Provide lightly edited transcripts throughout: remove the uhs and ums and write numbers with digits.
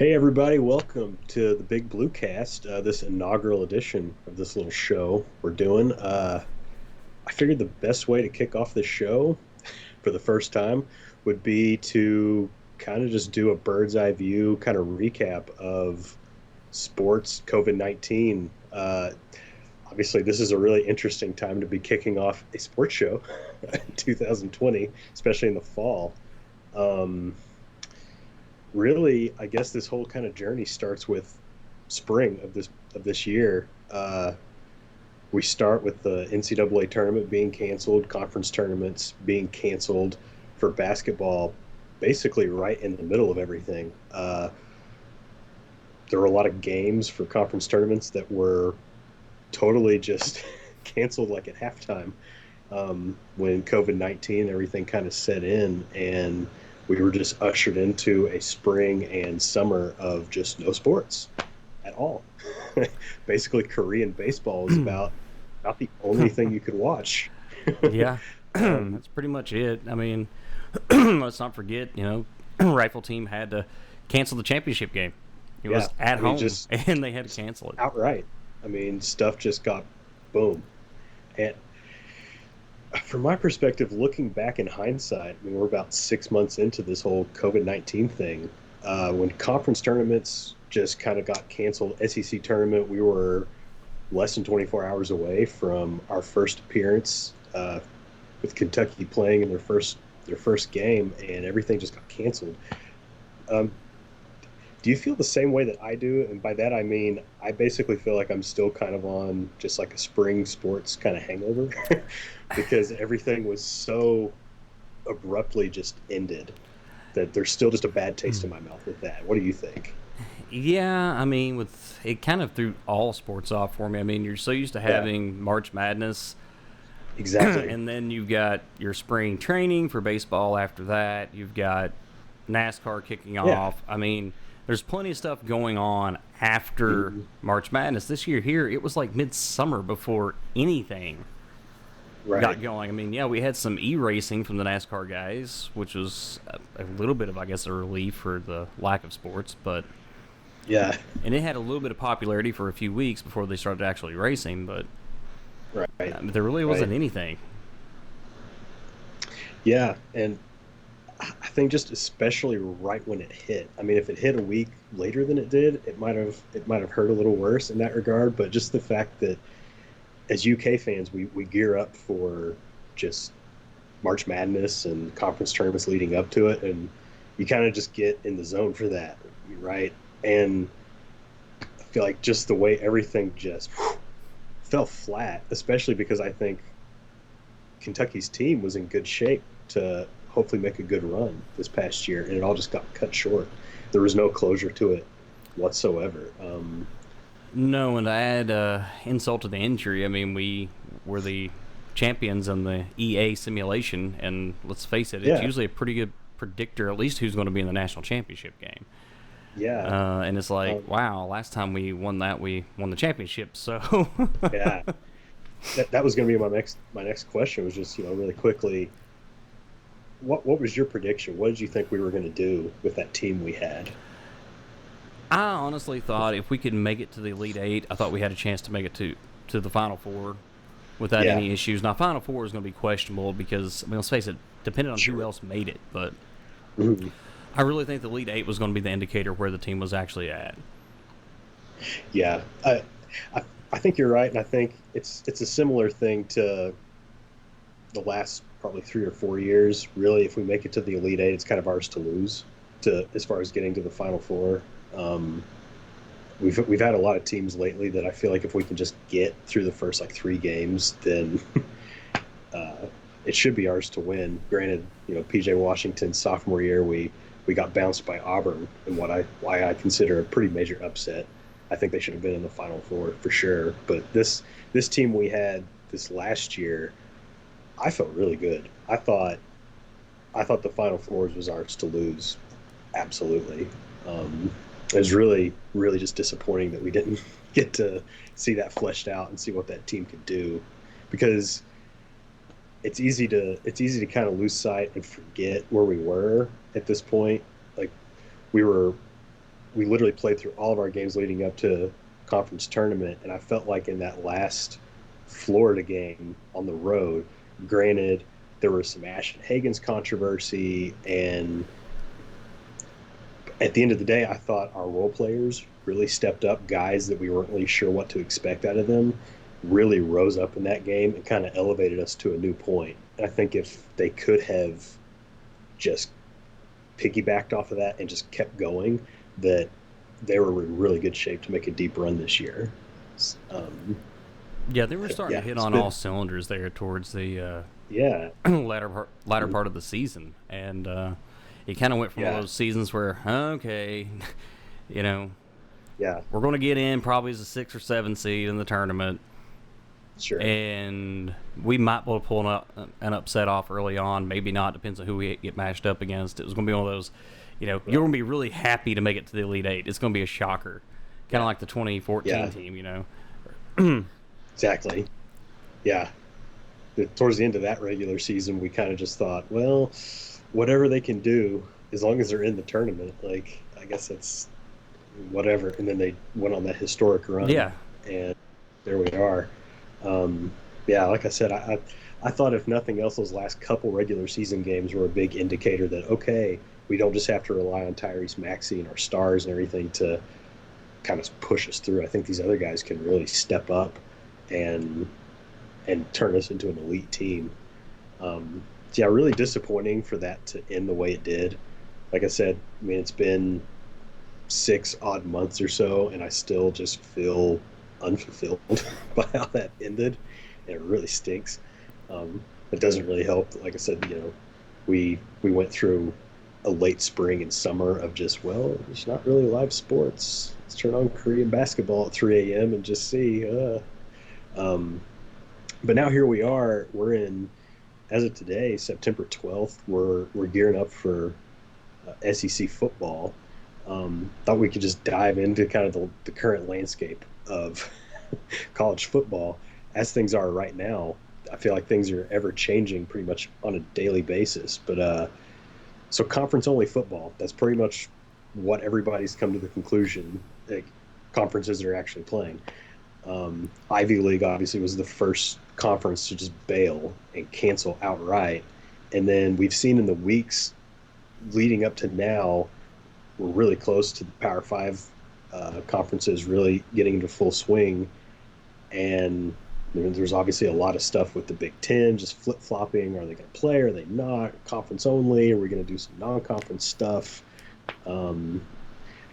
Hey everybody, welcome to the Big Bluecast, this inaugural edition of this little show we're doing. I figured the best way to kick off the show for the first time would be to kind of just do a bird's eye view kind of recap of sports COVID-19. Obviously, this is a really interesting time to be kicking off a sports show in 2020, especially in the fall. Um, Really, I guess this whole kind of journey starts with spring of this year. We start with the NCAA tournament being canceled, conference tournaments being canceled for basketball, basically right in the middle of everything. There were a lot of games for conference tournaments that were totally just canceled like at halftime when COVID-19 everything kind of set in, and we were just ushered into a spring and summer of just no sports at all. Basically, Korean baseball is about the only thing you could watch. Yeah, um, that's pretty much it. I mean, let's not forget, rifle team had to cancel the championship game. It yeah, was at I mean, home, just and they had to cancel it. outright. I mean, stuff just got boom. And from my perspective, looking back in hindsight, I mean, we're about 6 months into this whole COVID-19 thing. When conference tournaments just kind of got canceled, SEC tournament, we were less than 24 hours away from our first appearance with Kentucky playing in their first game, and everything just got canceled. Um, do you feel the same way that I do? And by that I mean I basically feel like I'm still kind of on just like a spring sports kind of hangover because everything was so abruptly just ended that there's still just a bad taste in my mouth with that. What do you think? Yeah, I mean, with it kind of threw all sports off for me. I mean, you're so used to Yeah, having March Madness, exactly. and then you've got your spring training for baseball after that. You've got NASCAR kicking Yeah. off. I mean, there's plenty of stuff going on after Mhm. March Madness. This year here, it was like midsummer before anything Right. got going. I mean, yeah, we had some e-racing from the NASCAR guys, which was a little bit of, I guess, a relief for the lack of sports, but Yeah. and it had a little bit of popularity for a few weeks before they started actually racing, but Right. there really Right. wasn't anything. Yeah. And I think just especially right when it hit. I mean, if it hit a week later than it did, it might have hurt a little worse in that regard. But just the fact that as UK fans, we gear up for just March Madness and conference tournaments leading up to it, and you kind of just get in the zone for that, right? And I feel like just the way everything just fell flat, especially because I think Kentucky's team was in good shape to hopefully make a good run this past year, and it all just got cut short. There was no closure to it whatsoever. No, and to add insult to the injury, I mean, we were the champions in the EA simulation, and let's face it, it's Yeah, usually a pretty good predictor, at least who's going to be in the national championship game. yeah, And it's like, um, wow, last time we won that, we won the championship. So, yeah. That was going to be my next question was just really quickly, what was your prediction? What did you think we were going to do with that team we had? I honestly thought if we could make it to the Elite Eight, I thought we had a chance to make it to the Final Four without Yeah, any issues. Now, Final Four is going to be questionable because, I mean, let's face it, depending on who sure. else made it. But Mhm. I really think the Elite Eight was going to be the indicator where the team was actually at. Yeah, I I think you're right, and I think it's a similar thing to the last probably 3 or 4 years. Really, if we make it to the Elite Eight, it's kind of ours to lose to as far as getting to the Final Four. Um, we've had a lot of teams lately that I feel like if we can just get through the first like 3 games, then uh, it should be ours to win. Granted, PJ Washington's sophomore year, we got bounced by Auburn in why I consider a pretty major upset. I think they should have been in the Final Four for sure. But this team we had this last year, I felt really good. I thought the Final Fours was ours to lose. Absolutely. Um, it was really, really just disappointing that we didn't get to see that fleshed out and see what that team could do, because it's easy to kind of lose sight and forget where we were at this point. Like we were we literally played through all of our games leading up to conference tournament, and I felt like in that last Florida game on the road, granted there was some Ashton Hagen's controversy, and at the end of the day, I thought our role players really stepped up. Guys that we weren't really sure what to expect out of them really rose up in that game and kind of elevated us to a new point. And I think if they could have just piggybacked off of that and just kept going, that they were in really good shape to make a deep run this year. Um, Yeah, they were starting yeah, to hit it's on been all cylinders there towards the yeah, latter part of the season, and it kind of went from one of yeah, those seasons where okay, you know, yeah, we're going to get in probably as a 6 or 7 seed in the tournament, sure, and we might be able to pull an upset off early on. Maybe not. Depends on who we get matched up against. It was going to be one of those, you're right, going to be really happy to make it to the Elite Eight. It's going to be a shocker, kind of yeah, like the 2014 yeah, team. exactly, yeah. Towards the end of that regular season, we kind of just thought, well, whatever they can do, as long as they're in the tournament, like I guess that's whatever. And then they went on that historic run, Yeah, and there we are. Um, yeah, like I said, I thought if nothing else, those last couple regular season games were a big indicator that okay, we don't just have to rely on Tyrese Maxey and our stars and everything to kind of push us through. I think these other guys can really step up and turn us into an elite team. Yeah, really disappointing for that to end the way it did. Like I said, I mean, it's been 6 odd months or so, and I still just feel unfulfilled by how that ended, and it really stinks. It doesn't really help. Like I said, we went through a late spring and summer of just it's not really live sports. Let's turn on Korean basketball at 3 a.m. and just see. Um, but now here we are. We're in as of today, September 12th. We're gearing up for SEC football. Thought we could just dive into kind of the current landscape of college football as things are right now. I feel like things are ever changing pretty much on a daily basis. But so conference only football. That's pretty much what everybody's come to the conclusion. Like, conferences that are actually playing. Ivy League obviously was the first conference to just bail and cancel outright. And then we've seen in the weeks leading up to now, we're really close to the Power Five conferences really getting into full swing. And there's obviously a lot of stuff with the Big Ten just flip flopping. Are they going to play? Are they not? Conference only? Are we going to do some non conference stuff? Um,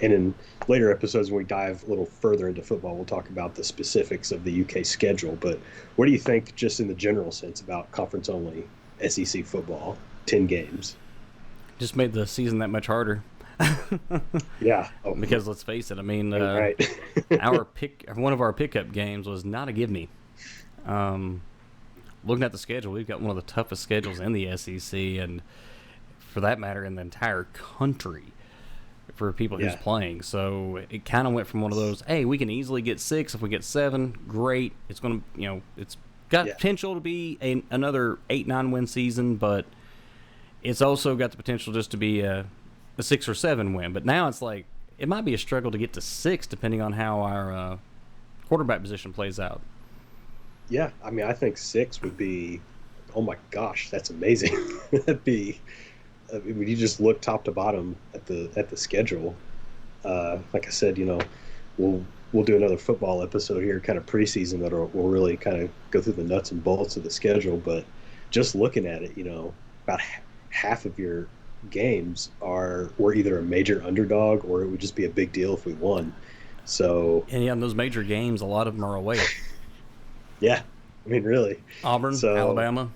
and in later episodes, when we dive a little further into football, we'll talk about the specifics of the UK schedule. But what do you think, just in the general sense, about conference only SEC football? 10 games. just made the season that much harder. Yeah. Oh, Because let's face it, I mean, right. one of our pickup games was not a give me. Um, Looking at the schedule, we've got one of the toughest schedules in the SEC, and for that matter, in the entire country for people who's Yeah. playing. So it kind of went from one of those, hey, we can easily get 6. If we get 7, great. It's going to, it's got Yeah. potential to be another 8-9 win season, but it's also got the potential just to be a 6 or 7 win. But now it's like it might be a struggle to get to 6 depending on how our quarterback position plays out. Yeah. I mean, I think 6 would be, oh my gosh, that's amazing. That'd be, I mean, when you just look top to bottom at the schedule. Like I said, we'll we'll do another football episode here, kind of preseason, that will really kind of go through the nuts and bolts of the schedule. But just looking at it, about half of your games were either a major underdog or it would just be a big deal if we won. So And yeah, in those major games, a lot of them are away. yeah, I mean, really. Auburn, So Alabama.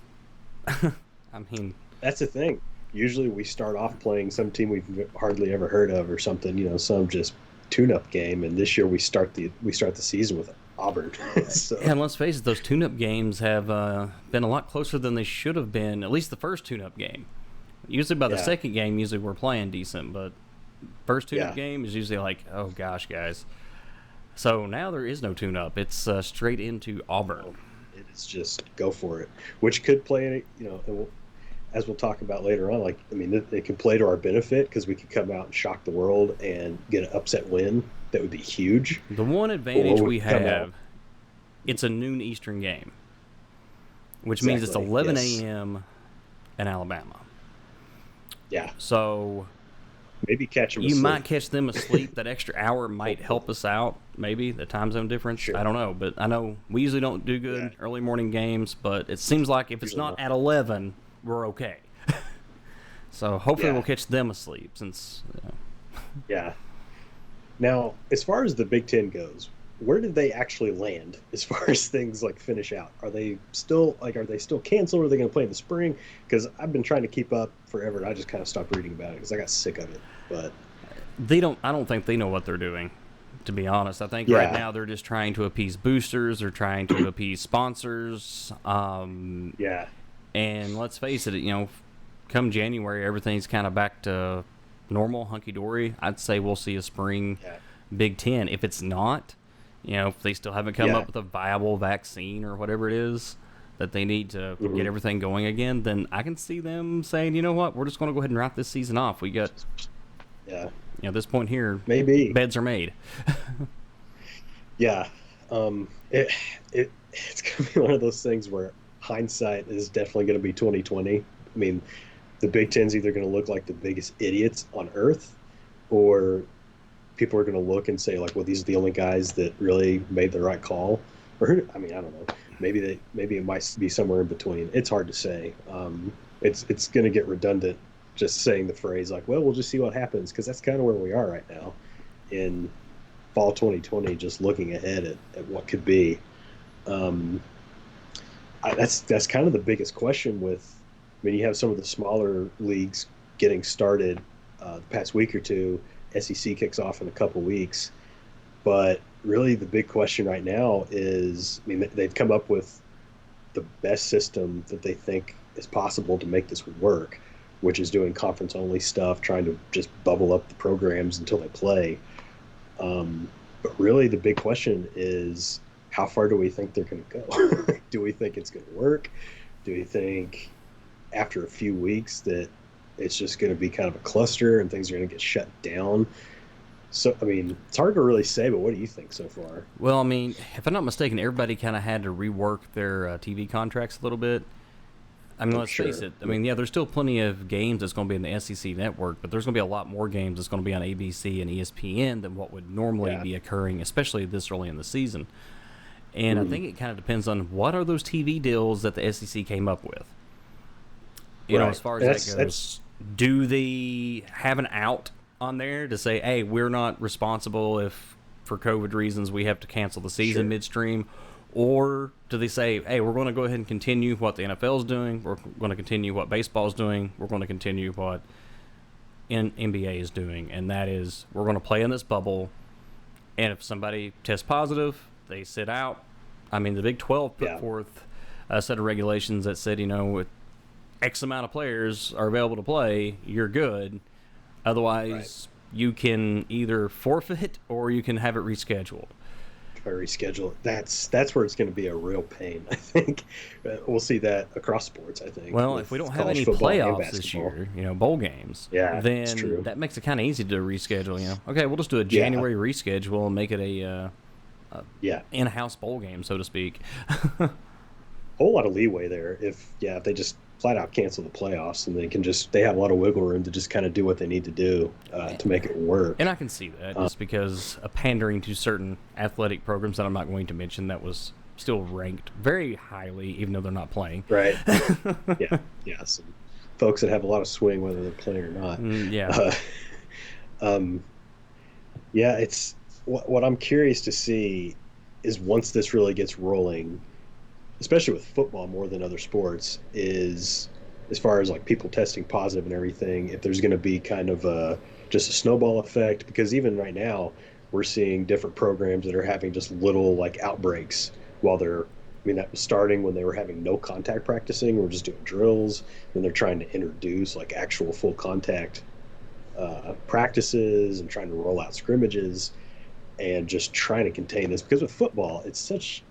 I mean, that's the thing. Usually we start off playing some team we've hardly ever heard of or something, some just tune-up game. And this year we start the season with Auburn. So and let's face it, those tune-up games have been a lot closer than they should have been. At least the first tune-up game. Usually by the yeah, second game, usually we're playing decent, but first tune-up yeah. game is usually like, oh gosh, guys. So now there is no tune-up. It's straight into Auburn. It is just go for it, which could play, as we'll talk about later on, like, I mean, it can play to our benefit because we could come out and shock the world and get an upset win that would be huge, The one or advantage we we could come out have, it's a noon Eastern game, which means it's exactly, 11 yes, a.m. in Alabama. yeah, So maybe catch them you might asleep. catch them asleep. That extra hour might Hopefully, help us out, maybe, the time zone difference. I sure, don't know. But I know we usually don't do yeah, good early morning games, but it seems like if it's usually not not, at 11, we're okay. So hopefully we'll yeah, catch them asleep since. yeah. Now, as far as the Big Ten goes, where did they actually land as far as things like finish out? Are they still canceled? Are they going to play in the spring? Because I've been trying to keep up forever, and I just kind of stopped reading about it because I got sick of it. But They don't. I don't think they know what they're doing. To be honest, I think right yeah, now they're just trying to appease boosters. They're trying to appease sponsors. yeah, And let's face it, come January, everything's kind of back to normal, hunky dory. I'd say we'll see a spring yeah, Big Ten. If it's not, if they still haven't come yeah. up with a viable vaccine or whatever it is that they need to get Hmm. everything going again, then I can see them saying, you know what, we're just going to go ahead and write this season off. We got, Yeah, this point here, maybe. beds are made. Yeah. It's gonna be one of those things where hindsight is definitely gonna be 2020. I mean, the Big Ten's either gonna look like the biggest idiots on earth, or people are gonna look and say like, well, these are the only guys that really made the right call. Or I mean, I don't know. Maybe it might be somewhere in between. It's hard to say. It's gonna get redundant just saying the phrase like, well, we'll just see what happens because that's kind of where we are right now in fall 2020, just looking ahead at what could be. Um, that's kind of the biggest question with. I mean, you have some of the smaller leagues getting started the past week or two. SEC kicks off in a couple weeks, but really the big question right now is, I mean, they've come up with the best system that they think is possible to make this work, which is doing conference only stuff, trying to just bubble up the programs until they play. But really, the big question is how far do we think they're going to go? Do we think it's going to work? Do we think after a few weeks that it's just going to be kind of a cluster and things are going to get shut down? So, I mean, it's hard to really say, but what do you think so far? Well, I mean, if I'm not mistaken, everybody kind of had to rework their TV contracts a little bit. I mean, I'm let's face sure. it. I mean, yeah, there's still plenty of games that's going to be in the SEC network, but there's going to be a lot more games that's going to be on ABC and ESPN than what would normally Yeah. be occurring, especially this early in the season. And I Mm, think it kind of depends on what are those TV deals that the SEC came up with. As right. far as And that goes, that's do they have an out on there to say, hey, we're not responsible if for COVID reasons we have to cancel the season sure. midstream? Or do they say, hey, we're going to go ahead and continue what the NFL is doing, we're going to continue what baseball is doing, we're going to continue what NBA is doing, and that is we're going to play in this bubble, and if somebody tests positive, they sit out. I mean, the Big 12 put Yeah. forth a set of regulations that said, with X amount of players are available to play, you're good. Right. Otherwise, you can either forfeit or you can have it rescheduled. Try to reschedule it. That's where it's going to be a real pain. I think we'll see that across sports. I think Well, if we with don't have college any football and playoffs this basketball. year, bowl games, Yeah, it's then true. that makes it kind of easy to reschedule. Okay, we'll just do a Yeah, January reschedule and make it a yeah. in-house bowl game, so to speak. Whole lot of leeway there. If they just flat out cancel the playoffs and they have a lot of wiggle room to just kind of do what they need to do to make it And work. I can see that just because of pandering to certain athletic programs that I'm not going to mention that was still ranked very highly, even though they're not playing. Right. Yeah, yeah. Some folks that have a lot of swing whether they're playing or not. Yeah. Uh, um, yeah, it's what I'm curious to see is once this really gets rolling, especially with football more than other sports, is as far as like people testing positive and everything, if there's going to be kind of just a snowball effect, because even right now we're seeing different programs that are having just little like outbreaks while they're. I mean, that was starting when they were having no contact practicing. We're just doing drills. Then they're trying to introduce like actual full contact practices and trying to roll out scrimmages and just trying to contain this because with football it's such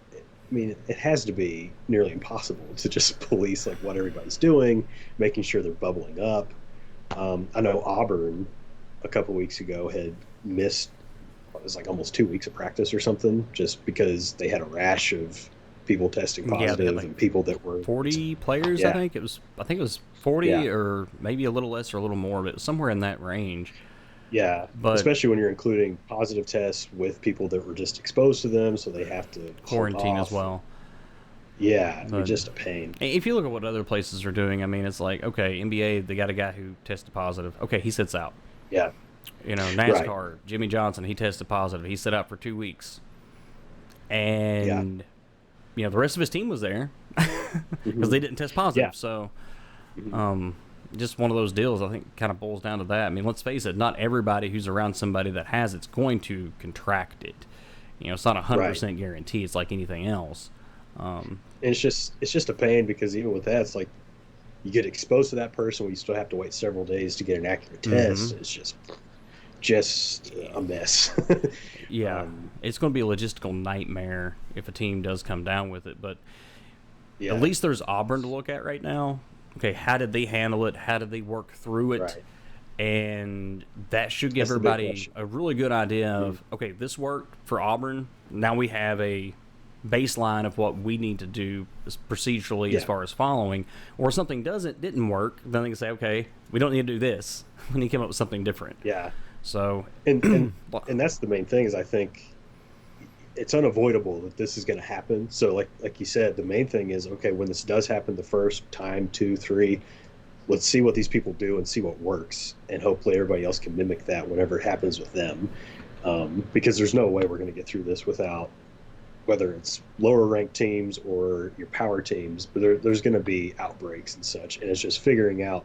I mean, it has to be nearly impossible to just police like what everybody's doing, making sure they're bubbling up. I know Auburn a couple weeks ago had missed, it was like almost 2 weeks of practice or something, just because they had a rash of people testing Yeah, they had positive like and people that were, 40 players. yeah, I think it was 40 yeah, or maybe a little less or a little more, but somewhere in that range. yeah. But Especially when you're including positive tests with people that were just exposed to them, so they have to hold quarantine as off. well. Yeah, I mean, But just a pain. if you look at what other places are doing, I mean, it's like, okay, NBA, they got a guy who tested positive. Okay, he sits out. Yeah, You know, right. NASCAR, Jimmy Johnson, he tested positive. He sat out for 2 weeks. Yeah, And, you know, the rest of his team was there because hmm they didn't test yeah, positive. So, hmm um, just one of those deals, I think, kind of boils down to that. I mean, let's face it, not everybody who's around somebody that has it's going to contract it. You know, it's not a hundred right. percent guarantee. It's like anything else. Um, And it's just a pain because even with that, it's like you get exposed to that person, we still have to wait several days to get an accurate mm-hmm. test. It's just a mess. Yeah, um, it's going to be a logistical nightmare if a team does come down with it. But at yeah, least there's Auburn to look at right now. Okay, how did they handle it? How did they work through it? right. And that should give That's the big everybody question. a really good idea Mhm. of, okay, this worked for Auburn. Now we have a baseline of what we need to do procedurally as Yeah, far as following. Or if something didn't work, then they can say, okay, we don't need to do this. We need to come up with something different. yeah, So, and that's the main thing is I think it's unavoidable that this is going to happen. So like you said, the main thing is okay when this does happen the first time, two, three, let's see what these people do and see what works, and hopefully everybody else can mimic that whenever it happens with them. Because there's no way we're going to get through this without whether it's lower ranked teams or your power teams, but there's going to be outbreaks and such, and it's just figuring out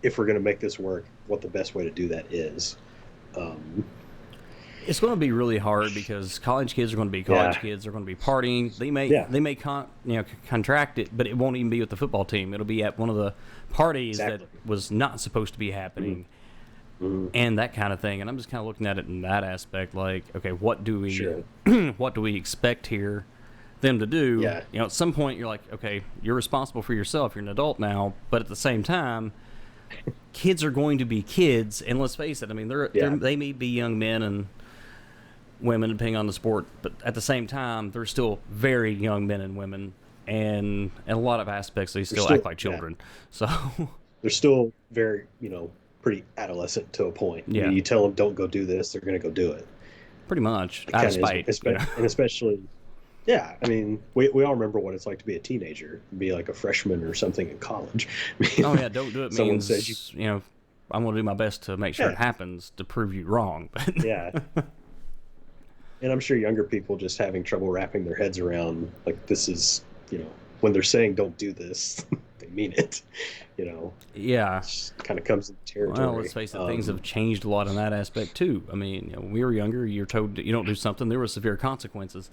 if we're going to make this work, what the best way to do that is. Um, it's going to be really hard because college kids are going to be college yeah, kids. They're going to be partying. yeah, They may contract it, but it won't even be with the football team. It'll be at one of the parties that exactly. was not supposed to be Mm-hmm. happening, Mm-hmm. and that kind of thing. And I'm just kind of looking at it in that aspect. Like, okay, what do we Sure. what do we expect here them to do? Yeah. You know, at some point you're like, okay, you're responsible for yourself. You're an adult now, but at the same time, kids are going to be kids, and let's face it. I mean, Yeah. they may be young men and women, depending on the sport, but at the same time, they're still very young men and women, and in a lot of aspects, they They're still still, act like yeah, children. So, they're still very, pretty adolescent to a point. I yeah, mean, you tell them don't go do this, they're going to go do it. pretty much It out of kind of is, spite, you know. and especially, yeah. I mean, we all remember what it's like to be a teenager, be like a freshman or something in college. I Oh mean, yeah, don't do it someone says you, means, you know, I'm going to do my best to make sure it yeah, happens to prove you wrong. yeah. But And I'm sure younger people just having trouble wrapping their heads around like this is, when they're saying don't do this, they mean it. You know, yeah, kind of comes in well, let's territory. face it, things have changed a lot in that aspect too. I mean, you know, when we were younger, you're told that you don't do something, there were severe consequences.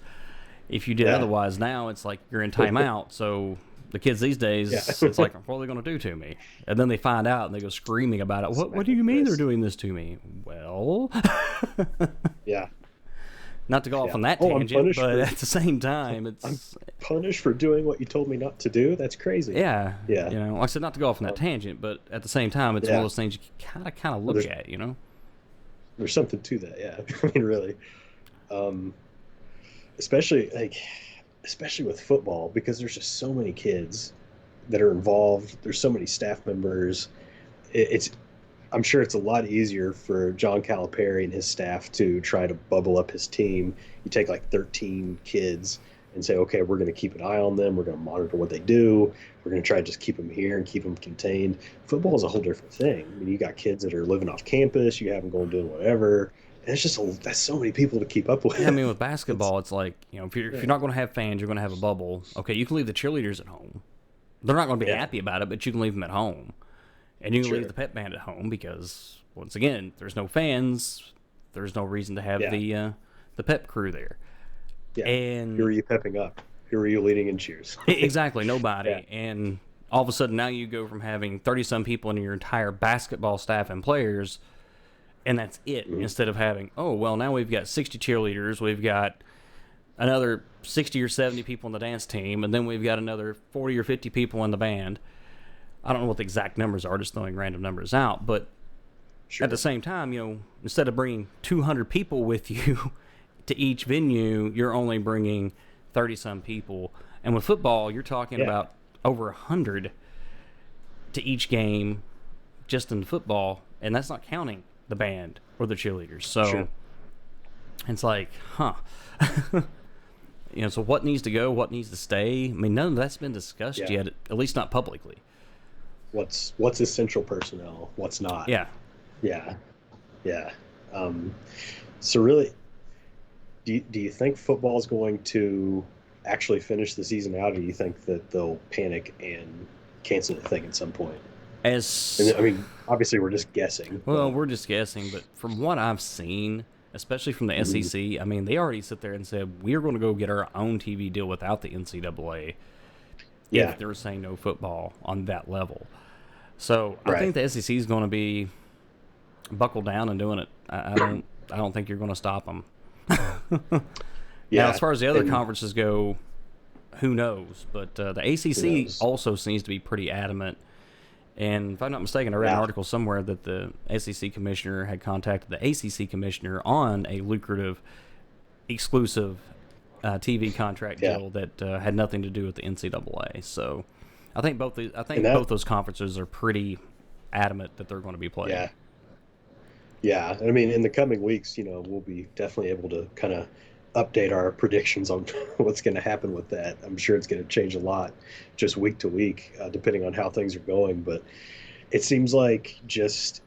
If you did Yeah, otherwise, now it's like you're in timeout. So the kids these yeah, days, it's like, what are they going to do to me? And then they find out and they go screaming about it. What smack do like you mean they're this. doing this to me? Well, Yeah, not to go off yeah. on that Oh, I'm tangent, punished but for at the same time, I'm it's punished for doing what you told me not to do. That's crazy. yeah, Yeah, you know, like I said, not to go off on that um, tangent, but at the same time, it's one of yeah. those things you kind of Well, look at, you know. there's something to that. Yeah, I mean, really, um, especially especially with football because there's just so many kids that are involved. There's so many staff members. It's I'm sure it's a lot easier for John Calipari and his staff to try to bubble up his team. You take like 13 kids and say, okay, we're going to keep an eye on them. We're going to monitor what they do. We're going to try to just keep them here and keep them contained. Football is a whole different thing. I mean, you got kids that are living off campus. You have them going doing whatever. And it's just that's so many people to keep up Yeah, I mean, with. with It's basketball, it's like, you know, if yeah, you're not going to have fans, you're going to have a bubble. Okay, you can leave the cheerleaders at home. They're not going to be yeah, happy about it, but you can leave them at home, and you can leave sure, the pep band at home because once again, there's no fans. There's no reason to have yeah, the pep crew there, yeah. Who and are you pepping up? Who are you leading in cheers? exactly Yeah, nobody. And all of a sudden, now you go from having 30 some people in your entire basketball staff and players, and that's it. mhm, Instead of having, oh well, now we've got 60 cheerleaders, we've got another 60 or 70 people in the dance team, and then we've got another 40 or 50 people in the band. I don't know what the exact numbers are, just throwing random numbers out, but Sure. at the same time, instead of bringing 200 people with you to each venue, you're only bringing 30-some people. And with football, you're talking about over 100 to each game just in football, and that's not counting the band or the cheerleaders. So it's like, so what needs to go, what needs to stay? I mean, none of that's been discussed yet, at least not publicly. What's essential personnel, what's not. Yeah. So really, do you think football is going to actually finish the season out, or do you think that they'll panic and cancel the thing at some point? I mean, obviously we're just guessing. Well, we're just guessing, but from what I've seen, especially from the SEC, I mean, they already sit there and said, we're going to go get our own TV deal without the NCAA if they're saying no football on that level. So I think the SEC is going to be buckled down and doing it. I don't think you're going to stop them. Now, as far as the other conferences go, who knows? But the ACC also seems to be pretty adamant. And if I'm not mistaken, I read an article somewhere that the SEC commissioner had contacted the ACC commissioner on a lucrative, exclusive TV contract deal that had nothing to do with the NCAA. So I think both those conferences are pretty adamant that they're going to be playing. Yeah. I mean, in the coming weeks, we'll be definitely able to kind of update our predictions on what's going to happen with that. I'm sure it's going to change a lot just week to week, depending on how things are going. But it seems like just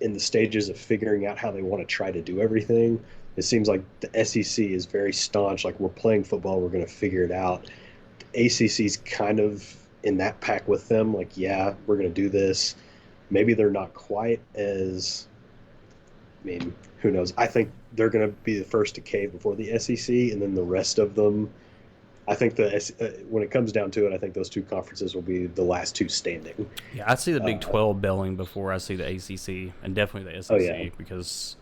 in the stages of figuring out how they want to try to do everything, it seems like the SEC is very staunch. Like, we're playing football, we're going to figure it out. The ACC's kind of in that pack with them. Like, we're going to do this. Maybe they're not quite as, I mean, who knows? I think they're going to be the first to cave before the SEC, and then the rest of them, I think when it comes down to it, I think those two conferences will be the last two standing. Yeah, I see the Big 12 belling before I see the ACC, and definitely the SEC, because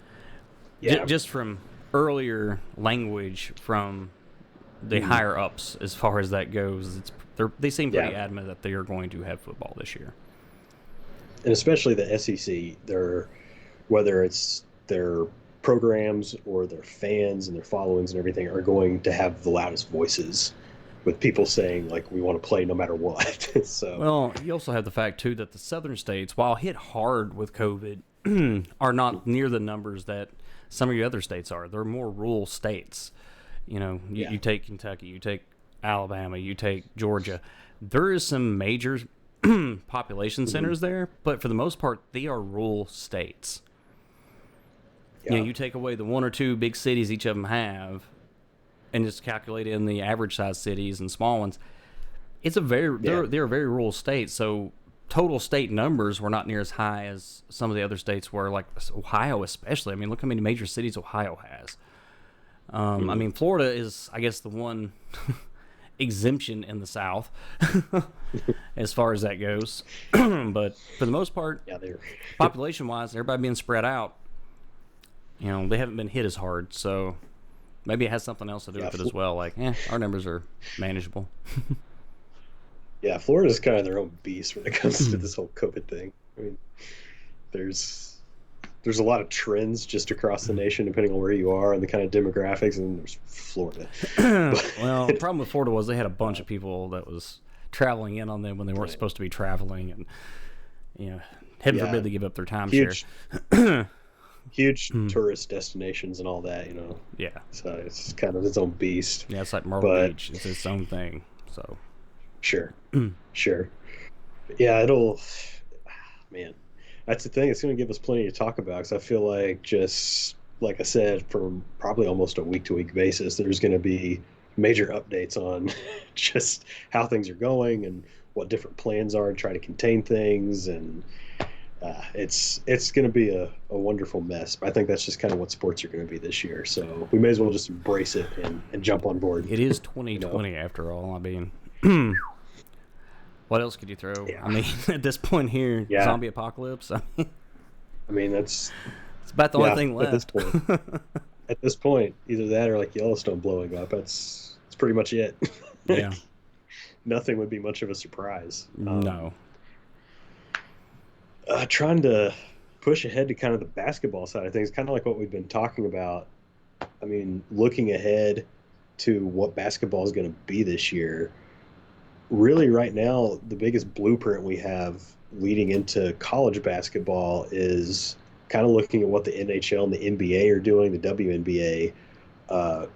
just from earlier language from the higher ups as far as that goes, they seem pretty adamant that they are going to have football this year. And especially the SEC, whether it's their programs or their fans and their followings and everything, are going to have the loudest voices, with people saying, like, we want to play no matter what. So, well, you also have the fact too that the southern states, while hit hard with COVID, are not near the numbers that some of your other states are. They're more rural states. You take Kentucky, you take Alabama, you take Georgia. There is some major population centers there, but for the most part, they are rural states. You take away the one or two big cities each of them have, and just calculate in the average size cities and small ones. It's they're a very rural state, so total state numbers were not near as high as some of the other states were, like Ohio especially. I mean, look how many major cities Ohio has. I mean, Florida is, I guess, the one exemption in the South as far as that goes. But for the most part, population-wise, everybody being spread out, they haven't been hit as hard. So maybe it has something else to do with it as well. Like, our numbers are manageable. Yeah, Florida's kind of their own beast when it comes to this whole COVID thing. I mean, there's a lot of trends just across the nation, depending on where you are and the kind of demographics, and then there's Florida. Well, the problem with Florida was they had a bunch of people that was traveling in on them when they weren't supposed to be traveling, and heaven forbid they give up their timeshare. Huge tourist destinations and all that, Yeah. So it's kind of its own beast. Yeah, it's like Myrtle Beach. It's its own thing. So. Sure. Yeah, man. That's the thing. It's going to give us plenty to talk about, because I feel like, just like I said, from probably almost a week-to-week basis, there's going to be major updates on just how things are going and what different plans are to try to contain things. And it's going to be a wonderful mess. But I think that's just kind of what sports are going to be this year. So we may as well just embrace it and jump on board. It is 2020 after all. I mean, what else could you throw? Yeah. I mean, at this point here, zombie apocalypse. I mean, that's it's about the only thing left. At this point. At this point, either that or like Yellowstone blowing up. That's pretty much it. Yeah. Nothing would be much of a surprise. No. Trying to push ahead to kind of the basketball side of things, kind of like what we've been talking about. I mean, looking ahead to what basketball is going to be this year, really right now, the biggest blueprint we have leading into college basketball is kind of looking at what the NHL and the NBA are doing, the WNBA,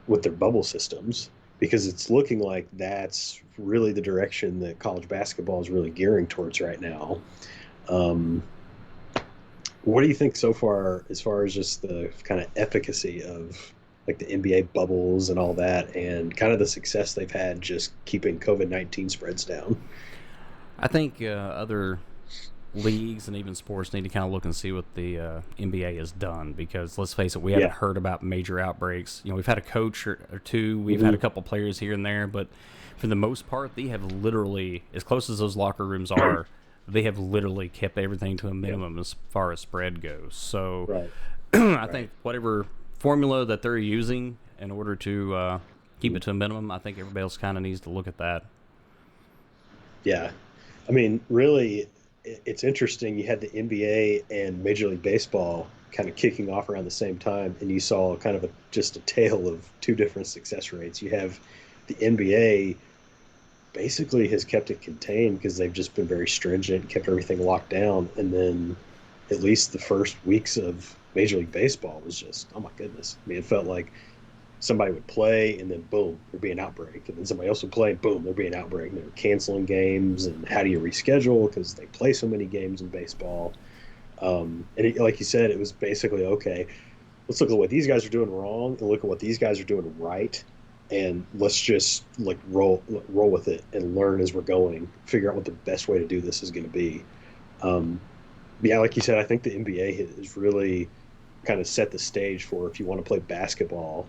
with their bubble systems, because it's looking like that's really the direction that college basketball is really gearing towards right now. Um, what do you think so far, as far as just the kind of efficacy of like the NBA bubbles and all that, and kind of the success they've had just keeping COVID-19 spreads down? I think other leagues and even sports need to kind of look and see what the NBA has done, because let's face it, we haven't Yeah. heard about major outbreaks. We've had a coach or two, we've had a Hmm. couple players here and there, but for the most part, they have literally, as close as those locker rooms are, they have literally kept everything to a Yeah. minimum as far as spread goes. So Right. I think Right. whatever formula that they're using in order to keep Mhm. it to a minimum, I think everybody else kind of needs to look at that. Yeah. I mean, really, it's interesting. You had the NBA and Major League Baseball kind of kicking off around the same time, and you saw kind of just a tale of two different success rates. You have the NBA basically has kept it contained because they've just been very stringent, kept everything locked down, and then at least the first weeks of Major League Baseball was just, oh my goodness. I mean, it felt like somebody would play and then boom, there'd be an outbreak. And then somebody else would play, boom, there'd be an outbreak. And they were canceling games. And how do you reschedule? Because they play so many games in baseball. Like you said, it was basically okay, let's look at what these guys are doing wrong and look at what these guys are doing right. And let's just like roll with it and learn as we're going, figure out what the best way to do this is going to be. Um, yeah, like you said, I think the NBA has really kind of set the stage for if you want to play basketball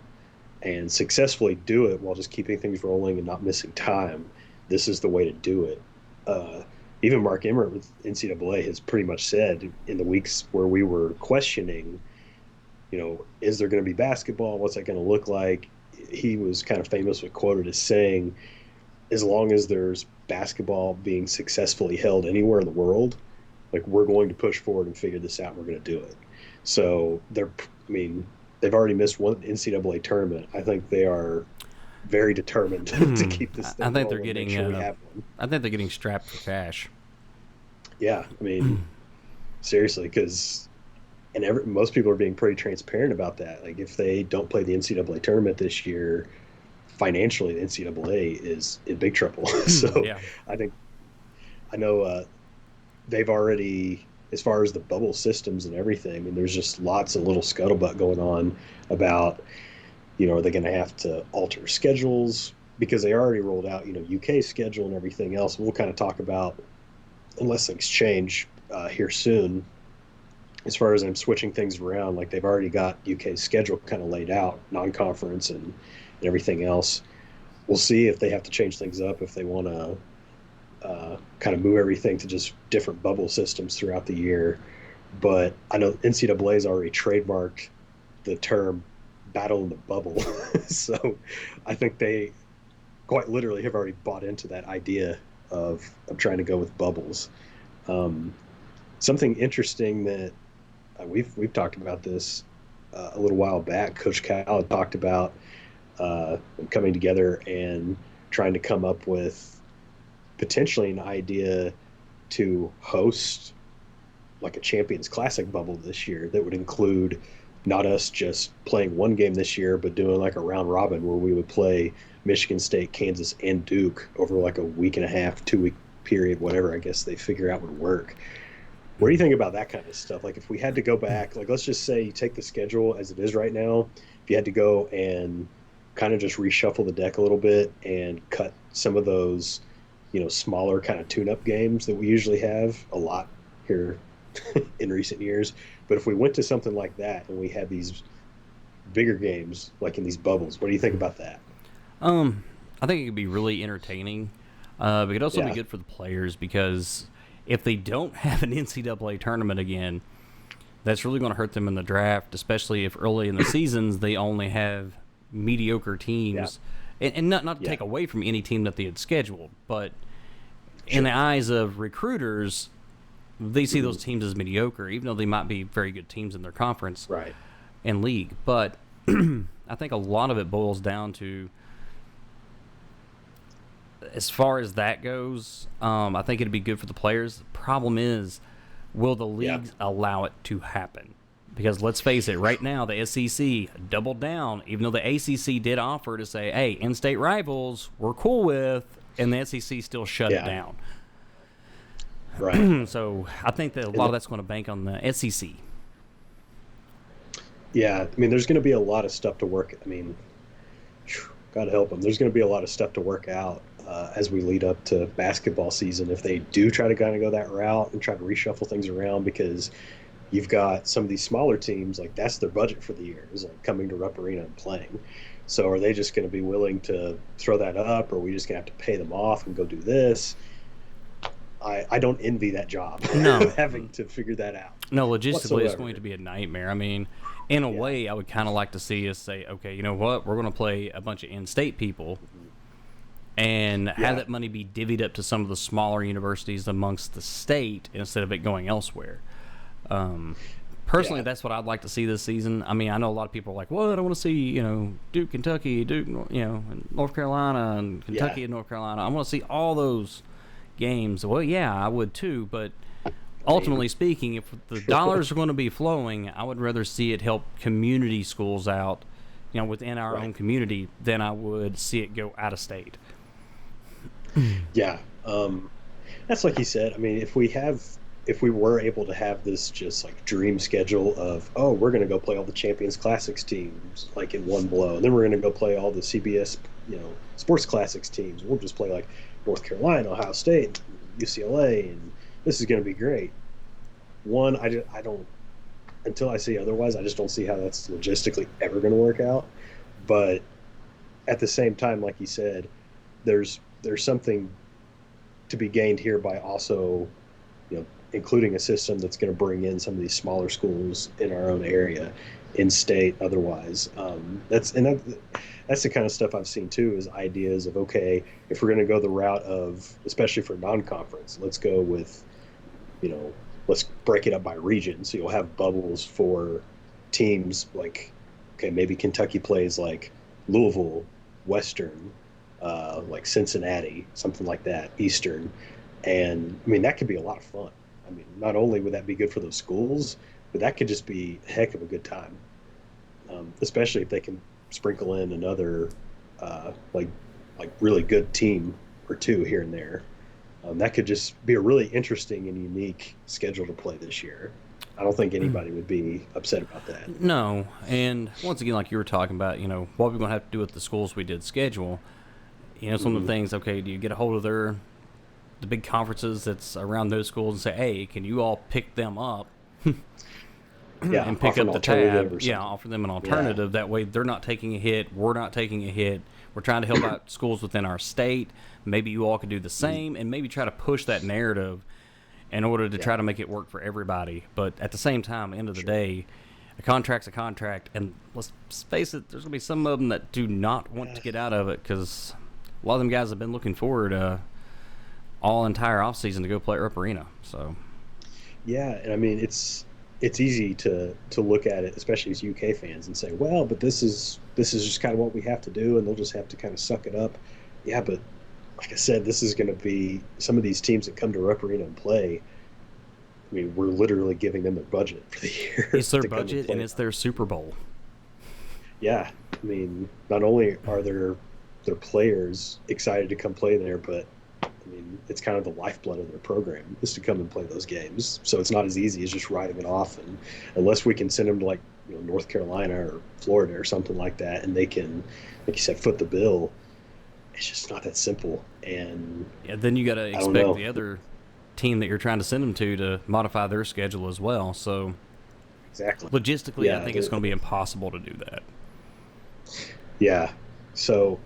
and successfully do it while just keeping things rolling and not missing time, this is the way to do it. Uh, Even Mark Emmert with NCAA has pretty much said in the weeks where we were questioning, is there going to be basketball? What's that going to look like? He was kind of famously quoted as saying, as long as there's basketball being successfully held anywhere in the world, like we're going to push forward and figure this out. We're going to do it. So I mean, they've already missed one NCAA tournament. I think they are very determined to keep this I thing think they're rolling, make getting. sure we have one. I think they're getting strapped for cash. Yeah, I mean, seriously, because most people are being pretty transparent about that. Like, if they don't play the NCAA tournament this year, financially, the NCAA is in big trouble. So, Yeah. I think I know they've already, as far as the bubble systems and everything. I mean, there's just lots of little scuttlebutt going on about, are they going to have to alter schedules because they already rolled out, UK schedule and everything else. We'll kind of talk about, unless things change here soon, as far as I'm switching things around, like they've already got UK's schedule kind of laid out, non-conference and everything else. We'll see if they have to change things up, if they want to kind of move everything to just different bubble systems throughout the year. But I know NCAA has already trademarked the term battle in the bubble. So I think they quite literally have already bought into that idea of trying to go with bubbles. Um, Something interesting that we've talked about this a little while back. Coach Cal had talked about coming together and trying to come up with potentially an idea to host like a Champions Classic bubble this year that would include not us just playing one game this year, but doing like a round robin where we would play Michigan State, Kansas, and Duke over like a week and a half, 2 week period, whatever I guess they figure out would work. What do you think about that kind of stuff? Like if we had to go back, like let's just say you take the schedule as it is right now, if you had to go and kind of just reshuffle the deck a little bit and cut some of those, smaller kind of tune-up games that we usually have a lot here in recent years. But if we went to something like that and we had these bigger games like in these bubbles, what do you think about that? Um, I think it could be really entertaining. But it could also be Yeah. good for the players, because if they don't have an NCAA tournament again, that's really going to hurt them in the draft, especially if early in the seasons they only have mediocre Yeah. teams. And not to Yeah. take away from any team that they had scheduled, but in Sure. the eyes of recruiters, they see those Mhm. teams as mediocre, even though they might be very good teams in their conference Right. and league. But I think a lot of it boils down to, as far as that goes, I think it'd be good for the players. The problem is, will the Yeah. leagues allow it to happen? Because let's face it, right now the SEC doubled down, even though the ACC did offer to say, "Hey, in-state rivals, we're cool with," and the SEC still shut it Yeah. down. Right. So I think that a And lot of that's going to bank on the SEC. yeah, I mean, there's going to be a lot of stuff to work. I mean, God help them. There's going to be a lot of stuff to work out as we lead up to basketball season. If they do try to kind of go that route and try to reshuffle things around, because you've got some of these smaller teams, like that's their budget for the year, is like coming to Rupp Arena and playing. So are they just going to be willing to throw that up, or are we just going to have to pay them off and go do this? I don't envy that job, No, having to figure that out no, logistically, it's whatsoever. going to be a nightmare. I mean, in a Yeah. way, I would kind of like to see us say, okay, you know what, we're going to play a bunch of in-state people and have Yeah. that money be divvied up to some of the smaller universities amongst the state instead of it going elsewhere. Um, Personally, Yeah. that's what I'd like to see this season. I mean, I know a lot of people are like, "Well, I don't want to see, Duke, Kentucky, Duke, and North Carolina, and Yeah. Kentucky and North Carolina. I want to see all those games." Well, yeah, I would too, but I ultimately mean, speaking, if the dollars are going to be flowing, I would rather see it help community schools out, within our right. own community, than I would see it go out of state. Yeah. That's like you said. I mean, if we were able to have this just like dream schedule of, oh, we're going to go play all the Champions Classics teams like in one blow, and then we're going to go play all the CBS, Sports Classics teams. We'll just play like North Carolina, Ohio State, UCLA, and this is going to be great. One, I don't, until I see otherwise, I just don't see how that's logistically ever going to work out. But at the same time, like you said, there's something to be gained here by also, including a system that's going to bring in some of these smaller schools in our own area, in state, otherwise. That's the kind of stuff I've seen too, is ideas of, okay, if we're going to go the route of, especially for non-conference, let's go with, let's break it up by region. So you'll have bubbles for teams like, okay, maybe Kentucky plays like Louisville, Western, like Cincinnati, something like that, Eastern. And I mean, that could be a lot of fun. I mean, not only would that be good for those schools, but that could just be a heck of a good time, especially if they can sprinkle in another like really good team or two here and there. That could just be a really interesting and unique schedule to play this year. I don't think anybody would be upset about that. No, and once again, like you were talking about, what we're going to have to do with the schools we did schedule. Some of the Hmm. things. Okay, do you get a hold of the big conferences that's around those schools and say, hey, can you all pick them up Yeah, and pick offer an up the alternative tab? or Yeah, something. offer them an Yeah, alternative. That way they're not taking a hit. We're not taking a hit. We're trying to help out schools within our state. Maybe you all could do the same and maybe try to push that narrative in order to yeah, try to make it work for everybody. But at the same time, end of the sure. day, a contract's a contract. And let's face it, there's going to be some of them that do not want Yeah, to get out of it because a lot of them guys have been looking forward all entire offseason to go play at Rupp Arena. So, yeah, and I mean it's easy to look at it, especially as UK fans, and say, well, but this is just kind of what we have to do, and they'll just have to kind of suck it up. Yeah, but like I said, this is going to be some of these teams that come to Rupp Arena and play. I mean, we're literally giving them their budget for the year it's their to come and budget and play. it's their Super Bowl. Yeah, I mean, not only are their players excited to come play there, but I mean, it's kind of the lifeblood of their program is to come and play those games. So it's not as easy as just writing it off, and unless we can send them to like North Carolina or Florida or something like that, and they can, like you said, foot the bill. It's just not that simple, and Yeah, then you got to I don't expect know the other team that you're trying to send them to modify their schedule as well. So, exactly. logistically, I Yeah, think it's going to be impossible to do that. yeah. So,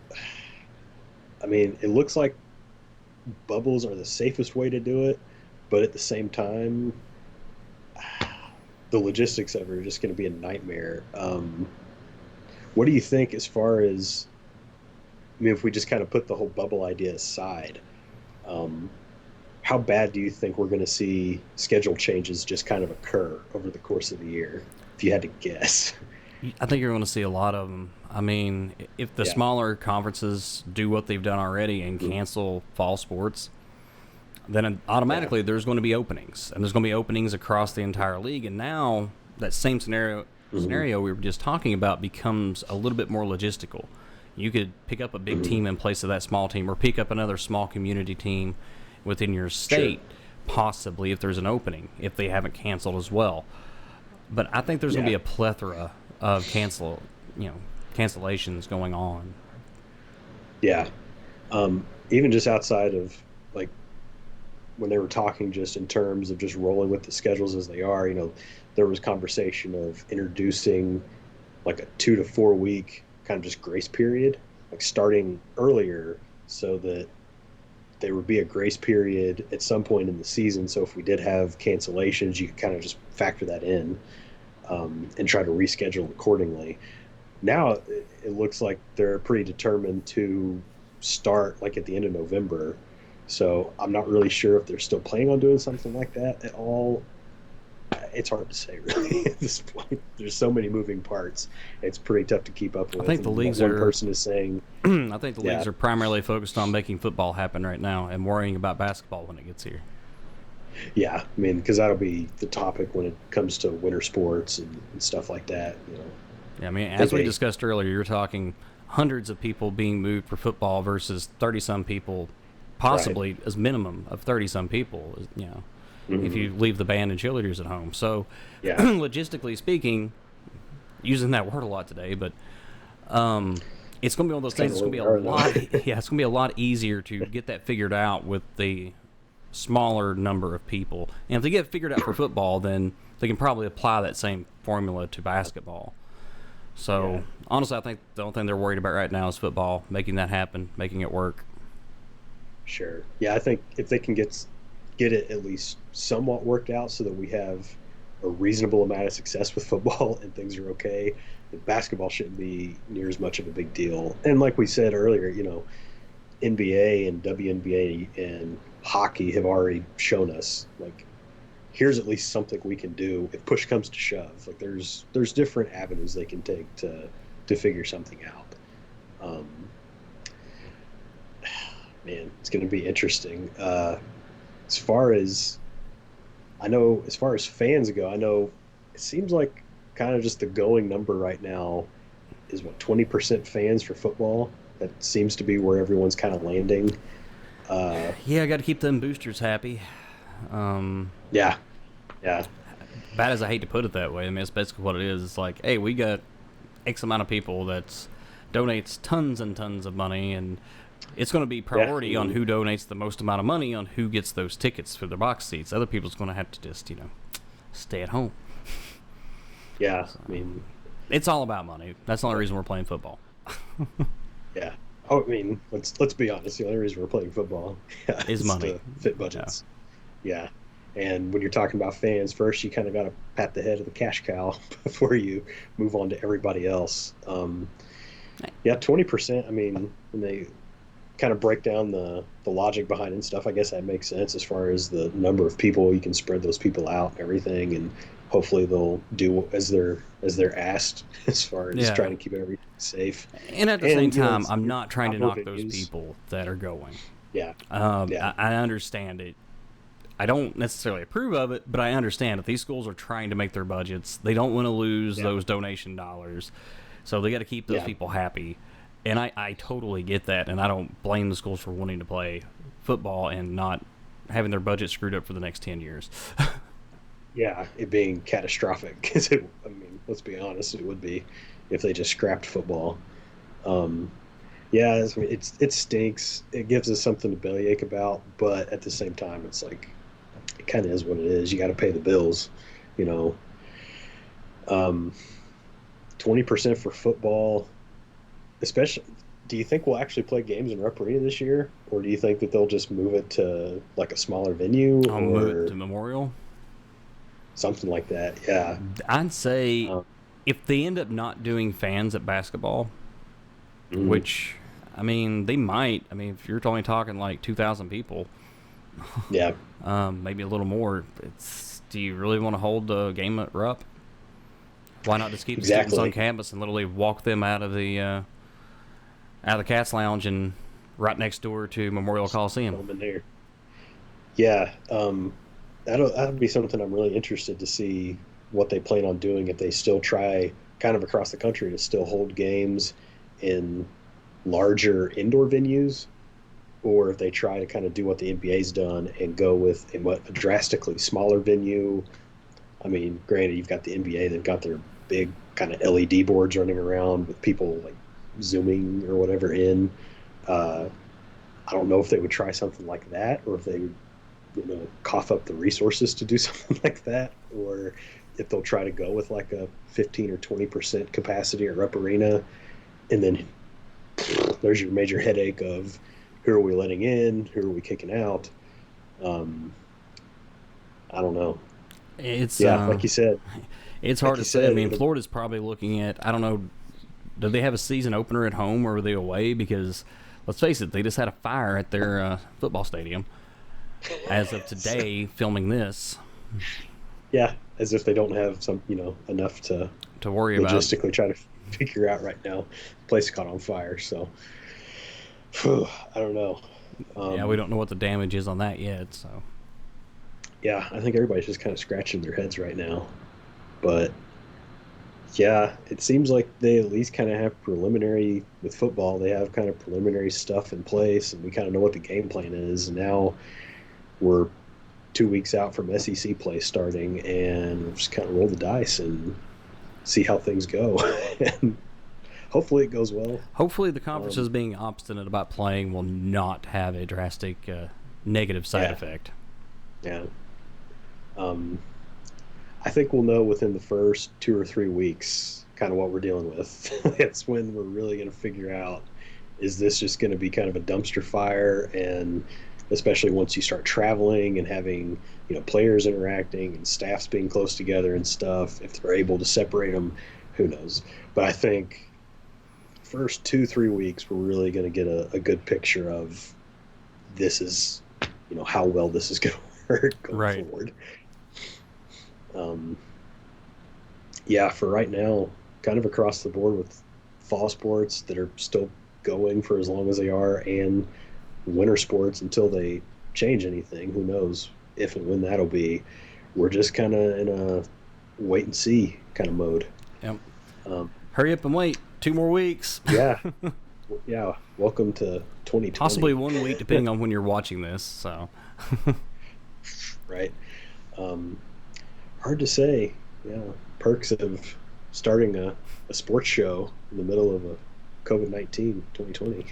I mean, it looks like bubbles are the safest way to do it, but at the same time, the logistics of it are just going to be a nightmare. What do you think as far as, I mean, if we just kind of put the whole bubble idea aside, um, how bad do you think we're going to see schedule changes just kind of occur over the course of the year, if you had to guess? I think you're going to see a lot of them. I mean, if the Yeah. smaller conferences do what they've done already and Mhm. cancel fall sports, then Yeah. automatically there's going to be openings, and there's going to be openings across the entire league. And now that same Hmm. scenario we were just talking about becomes a little bit more logistical. You could pick up a big Hmm. team in place of that small team, or pick up another small community team within your Sure. state, possibly if there's an opening, if they haven't canceled as well. But I think there's going to Yeah. be a plethora of you know, cancellations going on. Yeah. Even just outside of like when they were talking just in terms of just rolling with the schedules as they are, there was conversation of introducing like a 2 to 4 week kind of just grace period, like starting earlier so that there would be a grace period at some point in the season. So if we did have cancellations, you could kind of just factor that in, and try to reschedule accordingly. Now it looks like they're pretty determined to start like at the end of November. So I'm not really sure if they're still planning on doing something like that at all. It's hard to say really at this point. There's so many moving parts. It's pretty tough to keep up I with. think the And what leagues one are person is saying, I think the yeah, leagues are primarily focused on making football happen right now and worrying about basketball when it gets here. yeah, I mean, because that'll be the topic when it comes to winter sports and stuff like that. Yeah, I mean, I think as we they, discussed earlier, you're talking hundreds of people being moved for football versus 30 some people, right. possibly as minimum of 30 some people, if Hmm. you leave the band and cheerleaders at home. So, Yeah, logistically speaking, using that word a lot today, but um, it's going to be one of those it's kind things. of It's where going to be we a are lot. though. Yeah, it's going to be a lot easier to get that figured out with the smaller number of people. And if they get it figured out for football, then they can probably apply that same formula to basketball. Yeah, So honestly, I think the only thing they're worried about right now is football, making that happen, making it work. sure. Yeah, I think if they can get it at least somewhat worked out so that we have a reasonable amount of success with football and things are okay, then basketball shouldn't be near as much of a big deal. And like we said earlier, NBA and WNBA and hockey have already shown us like here's at least something we can do if push comes to shove. Like there's different avenues they can take to figure something out. Um, Man, it's going to be interesting. As far as I know, as far as fans go, I know it seems like kind of just the going number right now is what 20% fans for football. That seems to be where everyone's kind of landing. Uh, Yeah, I got to keep them boosters happy. Um, yeah, yeah, Bad as I hate to put it that way, I mean it's basically what it is. It's like, hey, we got X amount of people that donates tons and tons of money, and it's going to be yeah. I priority on mean, who donates the most amount of money on who gets those tickets for their box seats. Other people's going to have to just stay at home. yeah. So I mean, it's all about money. That's the only but reason we're playing football. yeah. Oh, I mean, let's be honest. The only reason we're playing football, yeah, Is is money. to fit Yeah. budgets. Yeah. And when you're talking about fans, first you kind of got to pat the head of the cash cow before you move on to everybody else. Yeah, 20%. I mean, when they kind of break down the logic behind it and stuff, I guess that makes sense as far as the number of people you can spread those people out and everything, and hopefully they'll do as they're asked as far as Yeah. trying to keep everything safe. And at the same And time, I'm your not trying to outdoor knock those venues, people that are going. yeah, yeah, I understand it. I don't necessarily approve of it, but I understand that these schools are trying to make their budgets. They don't want to lose yeah, those donation dollars. So they got to keep those yeah. people happy. And I totally get that. And I don't blame the schools for wanting to play football and not having their budget screwed up for the next 10 years. Yeah, it being catastrophic because I mean, let's be honest, it would be if they just scrapped football. Um, yeah, it stinks. It gives us something to bellyache about, but at the same time, it's like it kind of is what it is. You got to pay the bills, you know. 20% for football, especially. Do you think we'll actually play games in Rupp Arena this year, or do you think that they'll just move it to like a smaller venue, I'll move it or to Memorial. something like that. Yeah. I'd say Um, if they end up not doing fans at basketball, mm, which I mean they might. I mean, if you're only talking like 2,000 people, yeah. maybe a little more. Do you really want to hold the game at Rupp? Why not just keep the students on Exactly. campus and literally walk them out of the Cats Lounge and right next door to Memorial Coliseum? Put them in there. Yeah. That'll be something I'm really interested to see what they plan on doing if they still try kind of across the country to still hold games in larger indoor venues, or if they try to kind of do what the NBA's done and go with a drastically smaller venue. I mean, granted, you've got the NBA; they've got their big kind of LED boards running around with people like zooming or whatever in. Uh, I don't know if they would try something like that, or if they would, cough up the resources to do something like that, or if they'll try to go with like a 15 or 20% capacity or up arena, and then there's your major headache of who are we letting in, who are we kicking out. Um, I don't know. It's Yeah, like you said, it's hard like to you say. I said, mean, it'll. Florida's probably looking at, I don't know, do they have a season opener at home or are they away? Because let's face it, they just had a fire at their football stadium as of today, filming this, Yeah, as if they don't have some, enough to to worry about. logistically try to figure out right now. The place caught on fire, so whew, I don't know. Yeah, we Um, don't know what the damage is on that yet. So yeah, I think everybody's just kind of scratching their heads right now. But yeah, it seems like they at least kind of have preliminary with football. They have kind of preliminary stuff in place, and we kind of know what the game plan is. And now we're 2 weeks out from SEC play starting, and we'll just kind of roll the dice and see how things go. And hopefully it goes well. hopefully, the conferences Um, being obstinate about playing will not have a drastic negative side yeah, effect. yeah. Um, I think we'll know within the first 2 or 3 weeks kind of what we're dealing with. That's when we're really going to figure out, is this just going to be kind of a dumpster fire? And especially once you start traveling and having, players interacting and staffs being close together and stuff, if they're able to separate them, who knows? But I think first 2 3 weeks we're really going to get a good picture of this is, how well this is going to work going Right. forward. Um, yeah, for right now, kind of across the board with fall sports that are still going for as long as they are, and winter sports until they change anything. Who knows if and when that'll be? We're just kind of in a wait and see kind of mode. Yep. Um, Hurry up and wait. 2 more weeks. yeah, yeah. Welcome to Possibly 2020. 1 week, depending on when you're watching this. So, Right. Um, hard to say. Yeah, perks of starting a sports show in the middle of a COVID-19 2020.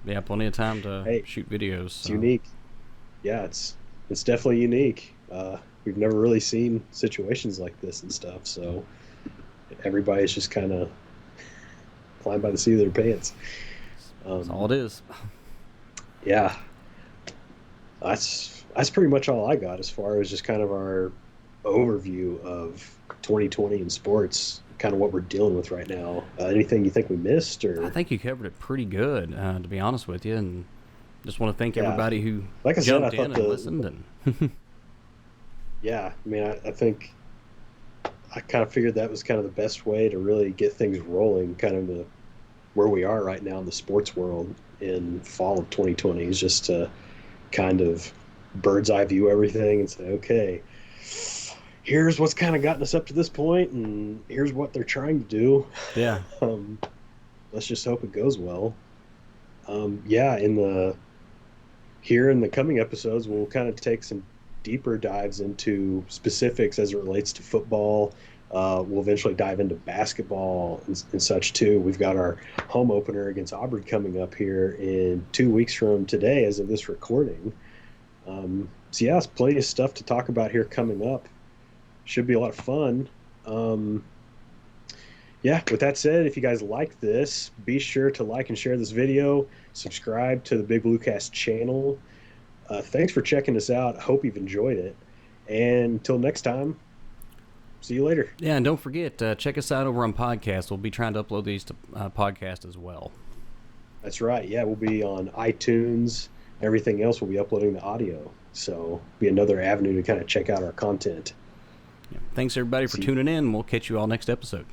yeah, plenty of time to Hey, shoot videos. it's So, unique. Yeah, it's definitely unique. We've never really seen situations like this and stuff, so everybody's just kind of flying by the seat of their pants. that's all Um, it is. yeah, that's pretty much all I got as far as just kind of our overview of 2020 in sports, kind of what we're dealing with right now. Anything you think we missed, I or think you covered it pretty good, to be honest with you. And just want to thank yeah, everybody who like I said, I jumped in thought and the listened. And yeah, I mean, I think I kind of figured that was kind of the best way to really get things rolling, kind of where we are right now in the sports world in fall of 2020 is just to kind of bird's eye view everything and say, okay, here's what's kind of gotten us up to this point, and here's what they're trying to do. yeah, um, let's just hope it goes well. Yeah, in the here in the coming episodes, we'll kind of take some deeper dives into specifics as it relates to football. We'll eventually dive into basketball and such too. We've got our home opener against Auburn coming up here in 2 weeks from today, as of this recording. So yeah, it's plenty of stuff to talk about here coming up. Should be a lot of fun. Um, yeah, with that said, if you guys like this, be sure to like and share this video. Subscribe to the Big Bluecast channel. Thanks for checking us out. I hope you've enjoyed it. And until next time, see you later. Yeah, and don't forget, check us out over on podcast. We'll be trying to upload these to podcast as well. That's right. Yeah, we'll be on iTunes. Everything else will be uploading the audio. So be another avenue to kind of check out our content. Yeah. Thanks everybody for tuning in. We'll catch you all next episode.